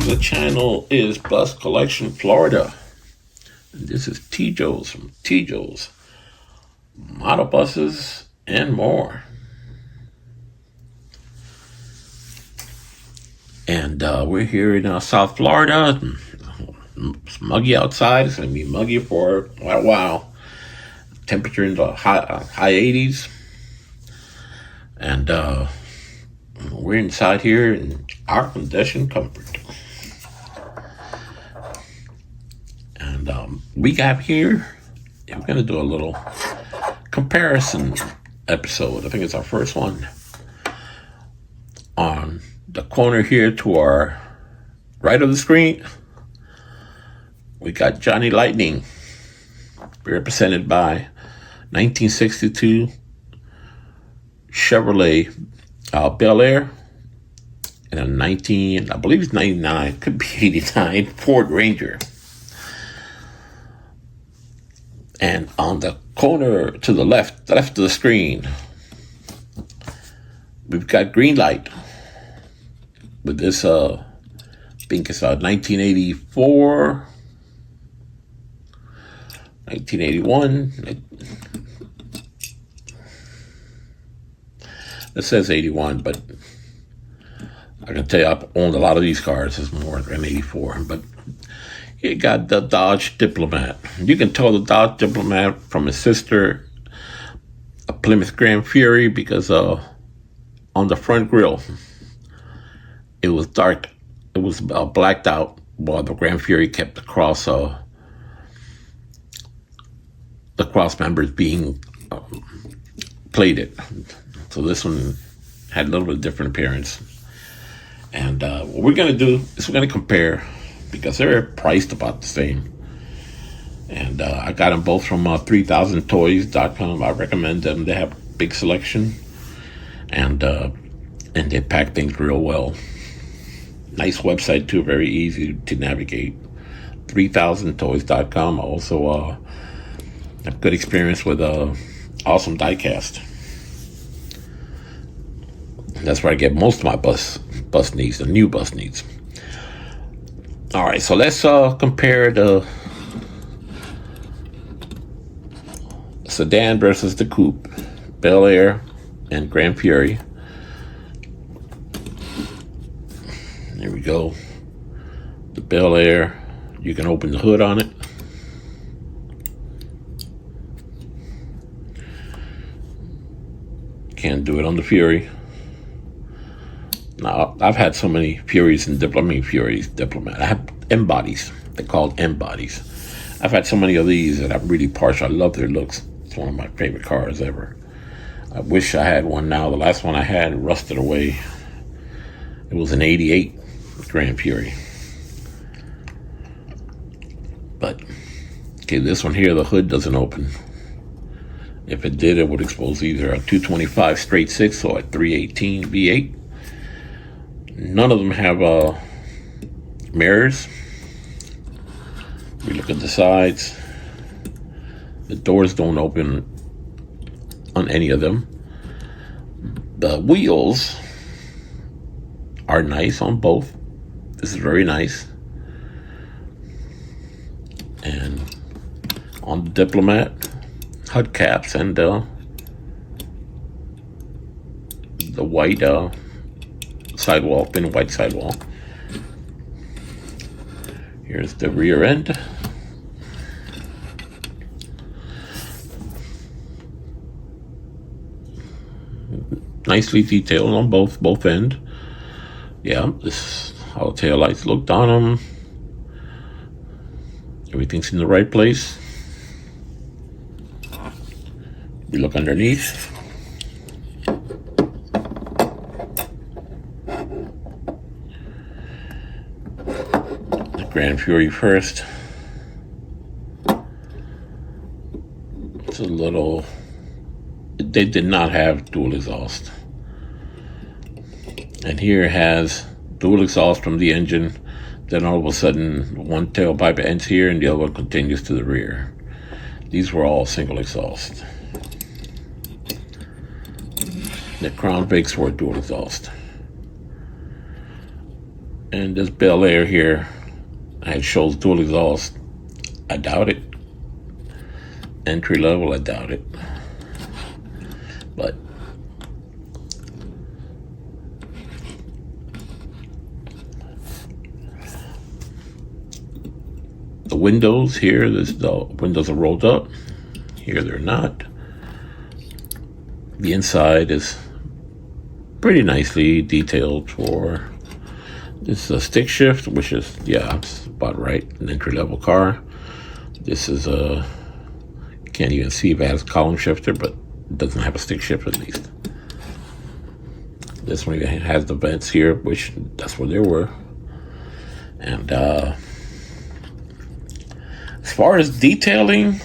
The channel is Bus Collection Florida. And this is T-Joe's from T-Joe's Model Buses and more. And we're here in South Florida. It's muggy outside. It's going to be muggy for quite a while. Temperature in the high 80s. And we're inside here in air conditioned comfort. And we got here, we're going to do a little comparison episode. I think it's our first one. On the corner here to our right of the screen, we got Johnny Lightning, represented by 1962 Chevrolet Bel Air, and a 99, could be 89 Ford Ranger. And on the corner to the left of the screen, we've got Greenlight with this, I think it's 1984, 1981. It says 81, but I can tell you I've owned a lot of these cars. It's more than 84, but you got the Dodge Diplomat. You can tell the Dodge Diplomat from his sister, a Plymouth Grand Fury, because on the front grille, it was dark. It was blacked out, while the Grand Fury kept the cross members being plated. So this one had a little bit different appearance. And what we're going to do is we're going to compare, because they're priced about the same. And I got them both from 3000toys.com. I recommend them. They have a big selection. And they pack things real well. Nice website too, very easy to navigate. 3000toys.com. I also have good experience with Awesome Diecast. That's where I get most of my bus needs, the new bus needs. All right, so let's compare the sedan versus the coupe, Bel Air and Grand Fury. There we go. The Bel Air, you can open the hood on it. Can't do it on the Fury. Now, I've had so many Furies and Diplomat. I have M bodies. They're called M bodies. I've had so many of these that I'm really partial. I love their looks. It's one of my favorite cars ever. I wish I had one now. The last one I had rusted away. It was an 88 Grand Fury. But, okay, this one here, the hood doesn't open. If it did, it would expose either a 225 straight six or a 318 V8. None of them have mirrors. We look at the sides. The doors don't open on any of them. The wheels are nice on both. This is very nice. And on the Diplomat, hubcaps and the white sidewall, thin white sidewall. Here's the rear end. Nicely detailed on both ends. Yeah, this how the tail lights looked on them. Everything's in the right place. We look underneath. Grand Fury first. It's a little, they did not have dual exhaust. And here it has dual exhaust from the engine. Then all of a sudden, one tailpipe ends here and the other one continues to the rear. These were all single exhaust. The Crown Vics were dual exhaust. And this Bel Air here, it shows dual exhaust. I doubt it. Entry level, I doubt it. But the windows here, the windows are rolled up. Here they're not. The inside is pretty nicely detailed for this is a stick shift, which is, yeah, it's about right. An entry level car. This is a, can't even see if it has a column shifter, but it doesn't have a stick shift at least. This one has the vents here, which that's where they were. And as far as detailing,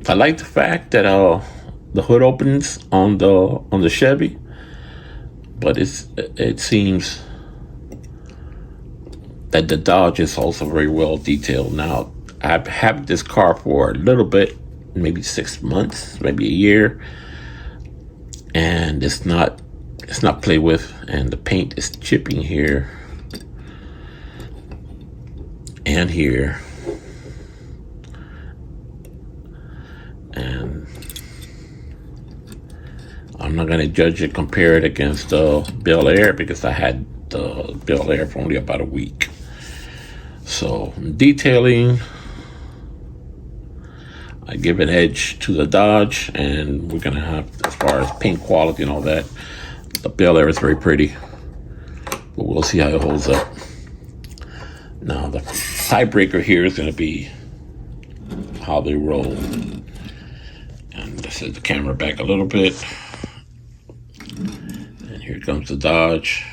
I like the fact that the hood opens on the Chevy, but it seems that the Dodge is also very well detailed. Now, I've had this car for a little bit, maybe 6 months, maybe a year, and it's not played with, and the paint is chipping here and here. And I'm not going to judge it, compare it against Bel Air, because I had the Bel Air for only about a week. So detailing, I give an edge to the Dodge, and we're going to have, as far as paint quality and all that, the Bel Air is very pretty, but we'll see how it holds up. Now the tiebreaker here is going to be how they roll. And let's set the camera back a little bit. And here comes the Dodge.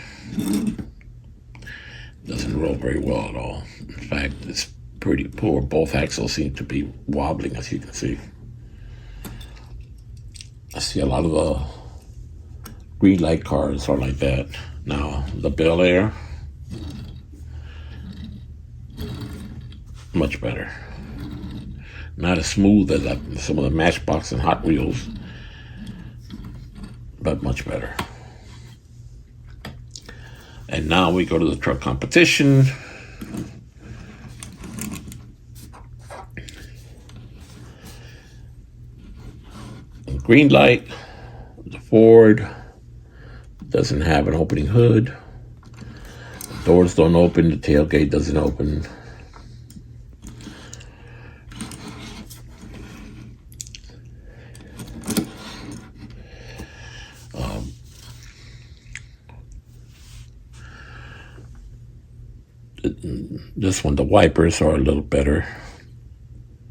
Doesn't roll very well at all. In fact, it's pretty poor. Both axles seem to be wobbling, as you can see. I see a lot of Greenlight cars are like that. Now, the Bel Air, much better. Not as smooth as some of the Matchbox and Hot Wheels, but much better. And now we go to the truck competition. Greenlight, the Ford doesn't have an opening hood. The doors don't open, the tailgate doesn't open. This one, the wipers are a little better.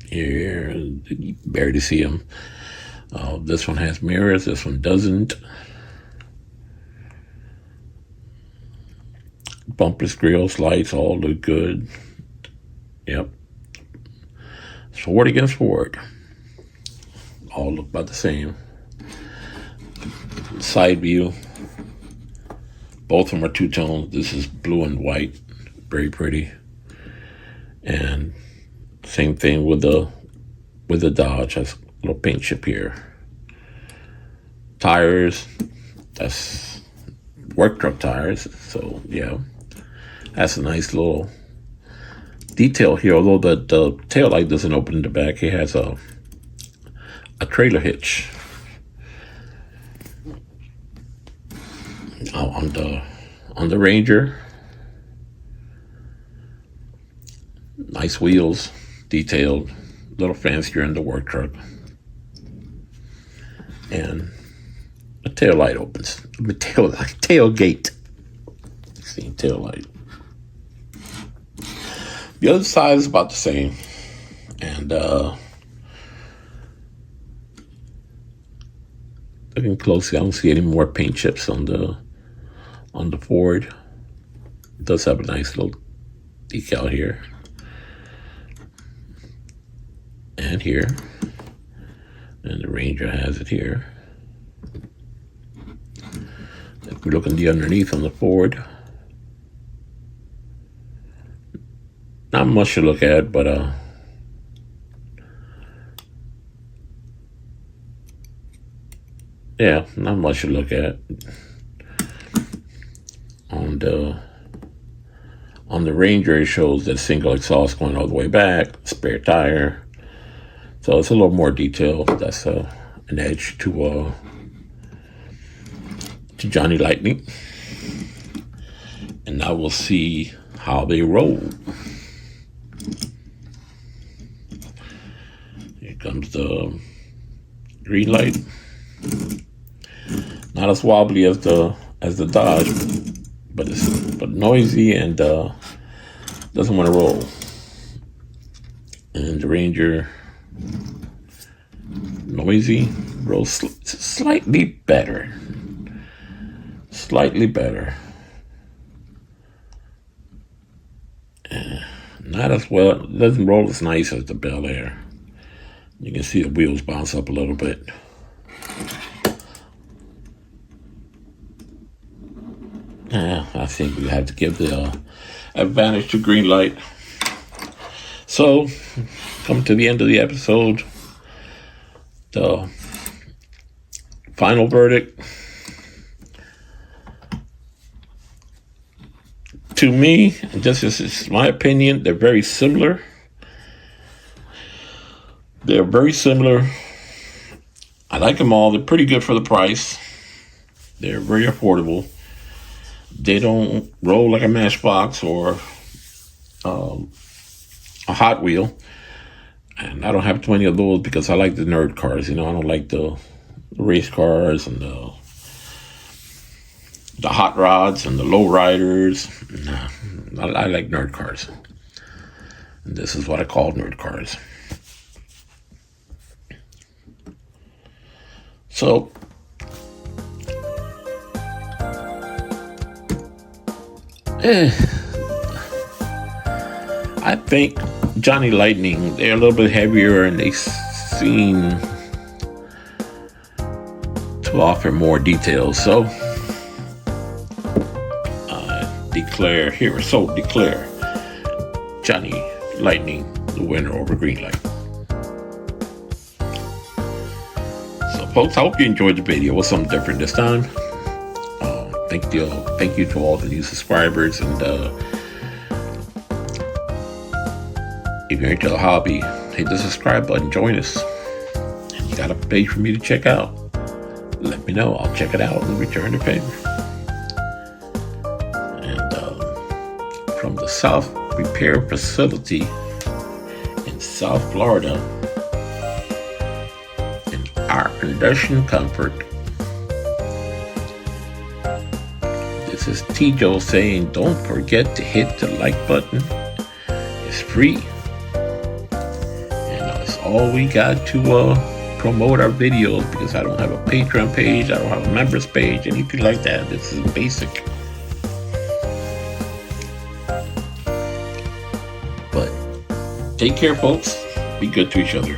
Here, you barely see them. This one has mirrors, this one doesn't. Bumpers, grills, lights, all look good. Yep. Ford against Ford. All look about the same. Side view. Both of them are two-tone. This is blue and white. Very pretty. And same thing with the Dodge. Has a little paint chip here. Tires, that's work truck tires. So yeah, that's a nice little detail here. Although the tail light doesn't open in the back, it has a trailer hitch on the Ranger. Nice wheels, detailed, a little fancier in the work truck. And a tail light opens. Tailgate. See, tail light. The other side is about the same. And looking closely, I don't see any more paint chips on the Ford. It does have a nice little decal here. And here. And the Ranger has it here. If we look in the underneath on the Ford, not much to look at, but yeah, not much to look at. and on the Ranger it shows that single exhaust going all the way back, spare tire. So it's a little more detail. That's an edge to Johnny Lightning. And now we'll see how they roll. Here comes the Greenlight. Not as wobbly as the Dodge, but noisy and doesn't want to roll. And the Ranger, noisy, rolls slightly better. Slightly better. Not as well. It doesn't roll as nice as the Bel Air. You can see the wheels bounce up a little bit. I think we have to give the advantage to Greenlight. So, come to the end of the episode. The final verdict. To me, this is my opinion, they're very similar. They're very similar. I like them all. They're pretty good for the price. They're very affordable. They don't roll like a Matchbox or a Hot Wheel. And I don't have too many of those because I like the nerd cars. You know, I don't like the race cars and the hot rods and the low riders. Nah, I like nerd cars. And this is what I call nerd cars. So, I think Johnny Lightning, they're a little bit heavier and they seem to offer more details. So, declare Johnny Lightning the winner over Greenlight. So folks, I hope you enjoyed the video. It was something different this time. Thank you to all the new subscribers, and if you're into the hobby, hit the subscribe button, join us. And you got a page for me to check out, let me know. I'll check it out and return the favor. From the South Repair Facility in South Florida, in our condition comfort, this is T-Joe saying, don't forget to hit the like button. It's free. And that's all we got to promote our videos, because I don't have a Patreon page, I don't have a members page, anything like that. This is basic. But take care, folks. Be good to each other.